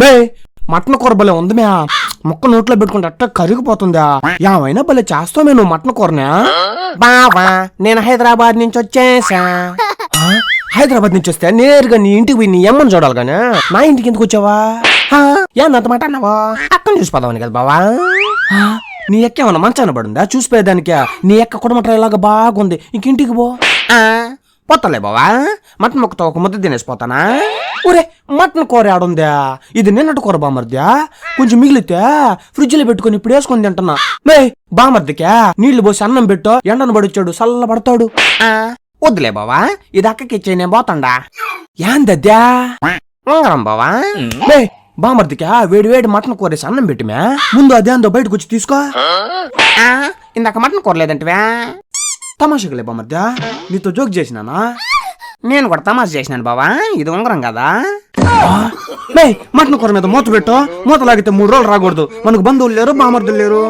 బే mutton కూర భలే ఉంది మ్యా, ముక్క నోట్లో పెట్టుకుంటే అట్ట కరిగిపోతుందా? ఏమైనా భలే చేస్తావు నువ్వు మటన్ కూరనా? బావా నేను హైదరాబాద్ నుంచి వచ్చేసా. హైదరాబాద్ నుంచి వస్తే నేరుగా నీ ఇంటికి పోయి నీ అమ్మని చూడాలి గానీ నా ఇంటికి ఎందుకు వచ్చావా? ఏందంత మాట అన్నావా? అక్కని చూసిపోదామని కదా బావా. నీ ఎక్క ఏమన్నా మంచాన పడుందా? చూసిపోయేదానికే నీ ఎక్క కుడమట ఇలాగా బాగుంది, ఇంకింటికి పో. పోతలే బావా, మటన్ ముక్కతో ఒక ముద్ద తినేసిపోతానా? ఒరే మటన్ కూర ఆడుందా? ఇది నిన్నటి కూర బామర్దా, కొంచెం మిగిలితే ఫ్రిడ్జ్ లో పెట్టుకుని ఇప్పుడు వేసుకొని తింటున్నా. మే బామర్దికే నీళ్లు పోసి అన్నం పెట్టు, ఎండను పడిచ్చాడు చల్ల పడతాడు. వద్దులే బావా, ఇది అక్కకి ఇచ్చే నేను పోతాండా. ఏందద్దా? ఉంగరం బావా. మే బామర్దికే వేడి వేడి మటన్ కూరేసి అన్నం పెట్టిమే, ముందు అదేందో బయటకు వచ్చి తీసుకో. ఇందాక మటన్ కూరలేదంటివా? తమాషకులే బామర్దా, నీతో జోక్ చేసినానా? నేను కూడా తమాష చేసినాను బావా, ఇది ఉంగరం కదా. మే మటన్ కూర మీద మూత పెట్టు, మూత లాగితే 3 రోజులు రాకూడదు, మనకు బంధువులు లేరు బామర్దులు లేరు.